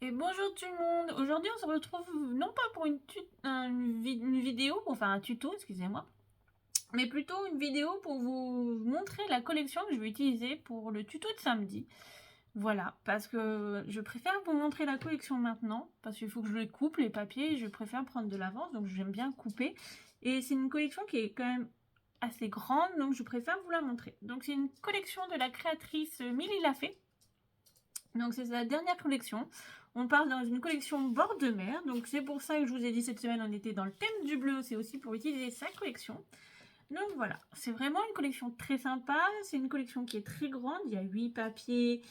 Et bonjour tout le monde. Aujourd'hui on se retrouve non pas pour une vidéo, enfin un tuto, excusez-moi, mais plutôt une vidéo pour vous montrer la collection que je vais utiliser pour le tuto de samedi. Voilà, parce que je préfère vous montrer la collection maintenant, parce qu'il faut que je les coupe les papiers, je préfère prendre de l'avance, donc j'aime bien couper. Et c'est une collection qui est quand même assez grande, donc je préfère vous la montrer. Donc c'est une collection de la créatrice Milly Lafay. Donc c'est sa dernière collection. On part dans une collection bord de mer. Donc c'est pour ça que je vous ai dit cette semaine on était dans le thème du bleu. C'est aussi pour utiliser sa collection. Donc voilà, c'est vraiment une collection très sympa. C'est une collection qui est très grande. Il y a 8 papiers.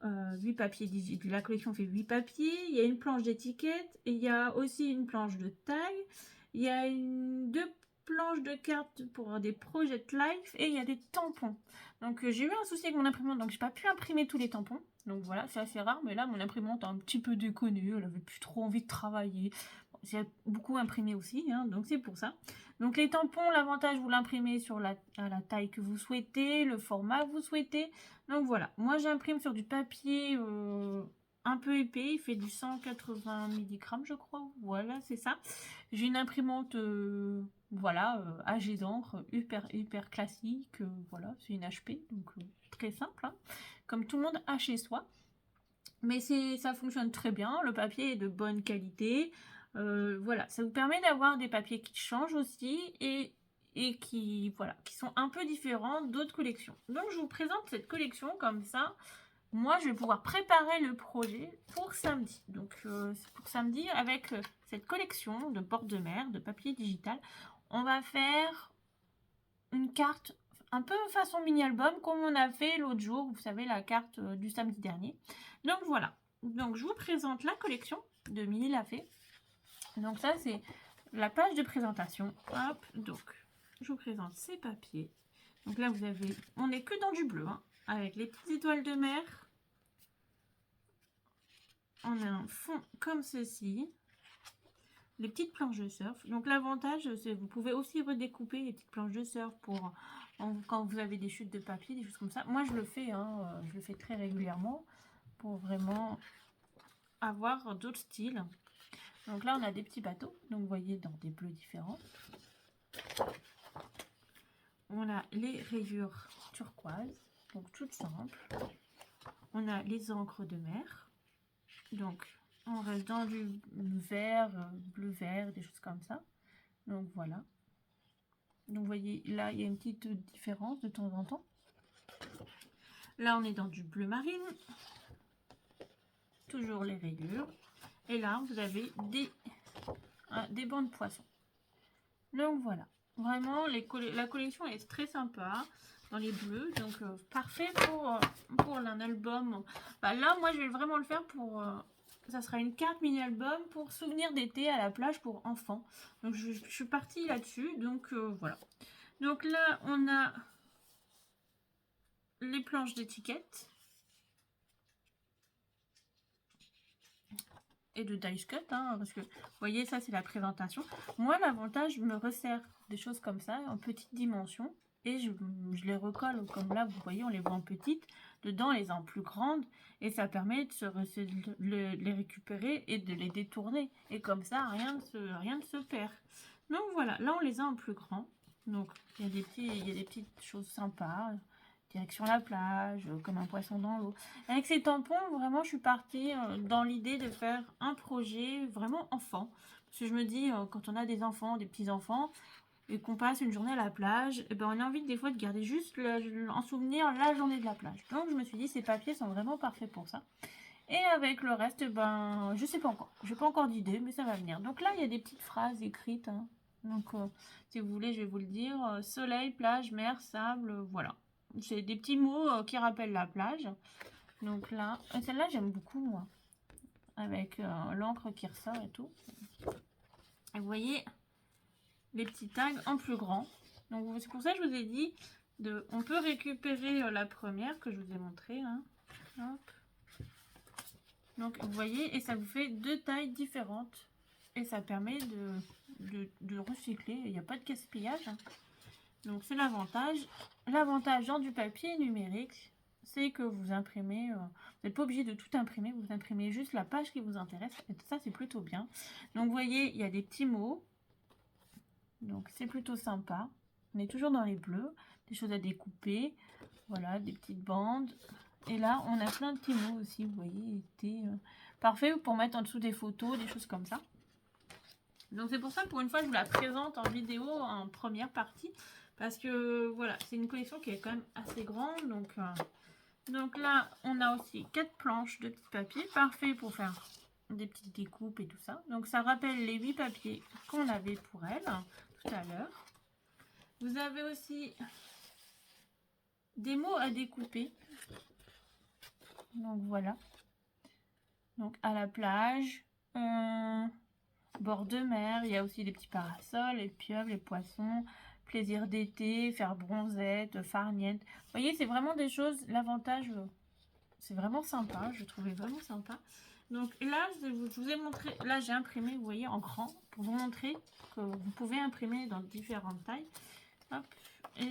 8 papiers, la collection fait 8 papiers. Il y a une planche d'étiquette. Il y a aussi une planche de taille. Il y a deux planches de cartes pour des projets life. Et il y a des tampons. Donc j'ai eu un souci avec mon imprimante. Donc j'ai pas pu imprimer tous les tampons. Donc voilà, c'est assez rare, mais là, mon imprimante a un petit peu déconné, elle avait plus trop envie de travailler. Bon, j'ai beaucoup imprimé aussi, hein, donc c'est pour ça. Donc les tampons, l'avantage, vous l'imprimez à la taille que vous souhaitez, le format que vous souhaitez. Donc voilà, moi j'imprime sur du papier un peu épais, il fait du 180 mg je crois, voilà c'est ça. J'ai une imprimante voilà, AG d'encre, hyper classique, voilà, c'est une HP, donc très simple, hein, comme tout le monde a chez soi. Mais ça fonctionne très bien, le papier est de bonne qualité, voilà, ça vous permet d'avoir des papiers qui changent aussi et qui, voilà, qui sont un peu différents d'autres collections. Donc je vous présente cette collection comme ça. Moi, je vais pouvoir préparer le projet pour samedi. Donc, c'est pour samedi, avec cette collection de bord de mer, de papier digital, on va faire une carte un peu façon mini-album, comme on a fait l'autre jour, vous savez, la carte du samedi dernier. Donc, voilà. Donc, je vous présente la collection de Milly Lafay. Donc, ça, c'est la page de présentation. Hop, donc, je vous présente ces papiers. Donc là, vous avez... On n'est que dans du bleu, hein, avec les petites étoiles de mer. On a un fond comme ceci, les petites planches de surf. Donc l'avantage, c'est que vous pouvez aussi redécouper les petites planches de surf pour quand vous avez des chutes de papier, des choses comme ça. Moi, je le fais, hein, je le fais très régulièrement pour vraiment avoir d'autres styles. Donc là, on a des petits bateaux, donc vous voyez, dans des bleus différents. On a les rayures turquoise, donc toutes simples. On a les encres de mer, donc on reste dans du vert, bleu-vert, des choses comme ça. Donc voilà. Donc vous voyez, là, il y a une petite différence de temps en temps. Là, on est dans du bleu marine. Toujours les rayures. Et là, vous avez des bancs de poissons. Donc voilà. Vraiment, la collection est très sympa dans les bleus. Donc parfait pour un album. Bah, là, moi, je vais vraiment le faire pour... ça sera une carte mini-album pour souvenirs d'été à la plage pour enfants. Donc je suis partie là-dessus. Donc voilà. Donc là, on a les planches d'étiquette et de dice cut, hein, parce que vous voyez, ça c'est la présentation. Moi, l'avantage, je me resserre des choses comme ça en petites dimensions et je les recolle comme là, vous voyez, on les voit en petites. Dedans, on les a en plus grandes et ça permet de les récupérer et de les détourner. Et comme ça, rien ne se perd. Donc voilà, là on les a en plus grand. Donc il y a des petites choses sympas. Direction la plage, comme un poisson dans l'eau. Avec ces tampons, vraiment, je suis partie dans l'idée de faire un projet vraiment enfant. Parce que je me dis, quand on a des enfants, des petits-enfants, et qu'on passe une journée à la plage, et ben on a envie des fois de garder juste en souvenir la journée de la plage. Donc je me suis dit, ces papiers sont vraiment parfaits pour ça. Et avec le reste, ben, je sais pas encore. Je n'ai pas encore d'idée, mais ça va venir. Donc là, il y a des petites phrases écrites, hein. Donc, si vous voulez, je vais vous le dire. Soleil, plage, mer, sable, voilà. C'est des petits mots qui rappellent la plage. Donc là, celle-là, j'aime beaucoup, moi. Avec l'encre qui ressort et tout. Et vous voyez, les petits tags en plus grand. Donc, c'est pour ça que je vous ai dit, on peut récupérer la première que je vous ai montrée. Hein. Hop. Donc, vous voyez, et ça vous fait deux tailles différentes. Et ça permet de recycler. Il n'y a pas de gaspillage. Donc, c'est l'avantage. L'avantage dans du papier numérique, c'est que vous imprimez, vous n'êtes pas obligé de tout imprimer, vous imprimez juste la page qui vous intéresse, et ça c'est plutôt bien. Donc vous voyez, il y a des petits mots, donc c'est plutôt sympa. On est toujours dans les bleus, des choses à découper, voilà, des petites bandes. Et là, on a plein de petits mots aussi, vous voyez, été parfait pour mettre en dessous des photos, des choses comme ça. Donc c'est pour ça, pour une fois, je vous la présente en vidéo en première partie, parce que voilà, c'est une collection qui est quand même assez grande. Donc là, on a aussi 4 planches de petits papiers, parfait pour faire des petites découpes et tout ça. Donc ça rappelle les 8 papiers qu'on avait pour elle tout à l'heure. Vous avez aussi des mots à découper. Donc voilà. Donc à la plage, bord de mer, il y a aussi des petits parasols, les pieuvres, les poissons, plaisir d'été, faire bronzette, farniente. Vous voyez, c'est vraiment des choses, l'avantage, c'est vraiment sympa, je trouvais vraiment sympa. Donc là, je vous ai montré, là j'ai imprimé, vous voyez, en grand, pour vous montrer que vous pouvez imprimer dans différentes tailles. Hop, et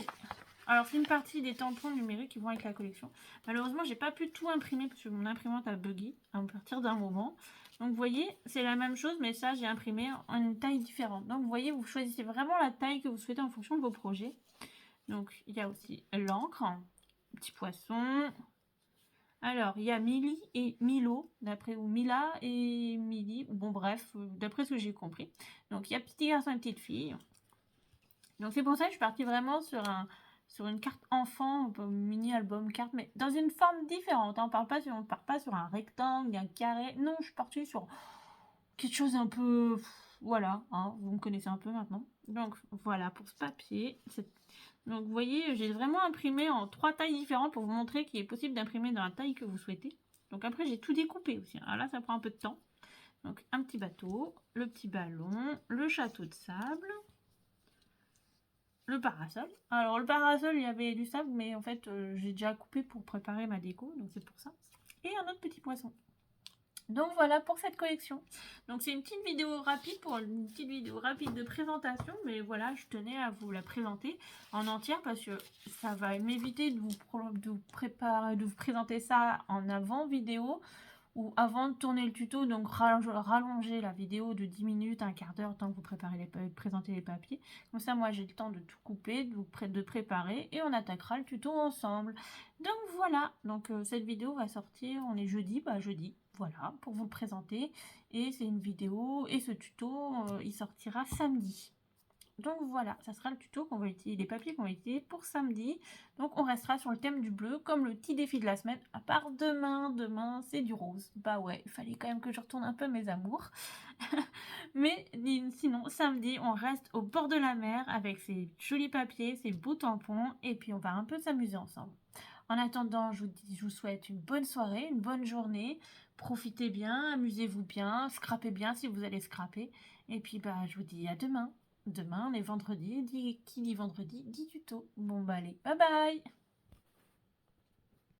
alors c'est une partie des tampons numériques qui vont avec la collection. Malheureusement, j'ai pas pu tout imprimer parce que mon imprimante a bugué à partir d'un moment. Donc vous voyez, c'est la même chose, mais ça j'ai imprimé en une taille différente. Donc vous voyez, vous choisissez vraiment la taille que vous souhaitez en fonction de vos projets. Donc il y a aussi l'encre, petit poisson. Alors il y a Milly et Milo, d'après, ou Mila et Milly, bon bref, d'après ce que j'ai compris. Donc il y a petit garçon et petite fille. Donc c'est pour ça que je suis partie vraiment sur une carte enfant, un mini album carte, mais dans une forme différente. On ne part pas sur un rectangle, un carré. Non, je suis partie sur quelque chose un peu... Voilà, hein, vous me connaissez un peu maintenant. Donc voilà pour ce papier. Donc vous voyez, j'ai vraiment imprimé en 3 tailles différentes pour vous montrer qu'il est possible d'imprimer dans la taille que vous souhaitez. Donc après, j'ai tout découpé aussi. Alors là, ça prend un peu de temps. Donc un petit bateau, le petit ballon, le château de sable, le parasol. Alors le parasol, il y avait du sable, mais en fait, j'ai déjà coupé pour préparer ma déco, donc c'est pour ça. Et un autre petit poisson. Donc voilà pour cette collection. Donc c'est une petite vidéo rapide de présentation, mais voilà, je tenais à vous la présenter en entière parce que ça va m'éviter de vous présenter ça en avant vidéo ou avant de tourner le tuto, donc rallonger la vidéo de 10 minutes, un quart d'heure, tant que vous présentez les papiers. Comme ça, moi, j'ai le temps de tout couper, de préparer, et on attaquera le tuto ensemble. Donc voilà, donc cette vidéo va sortir, on est jeudi, jeudi, voilà, pour vous le présenter. Et c'est une vidéo, et ce tuto, il sortira samedi. Donc voilà, ça sera le tuto qu'on va utiliser, les papiers qu'on va utiliser pour samedi. Donc on restera sur le thème du bleu, comme le petit défi de la semaine, à part demain. Demain, c'est du rose. Bah ouais, il fallait quand même que je retourne un peu mes amours. Mais sinon, samedi, on reste au bord de la mer avec ces jolis papiers, ces beaux tampons, et puis on va un peu s'amuser ensemble. En attendant, je vous souhaite une bonne soirée, une bonne journée. Profitez bien, amusez-vous bien, scrapez bien si vous allez scraper. Et puis bah, je vous dis à demain. Demain, on est vendredi. Qui dit vendredi dit tuto. Bon bah allez, bye bye.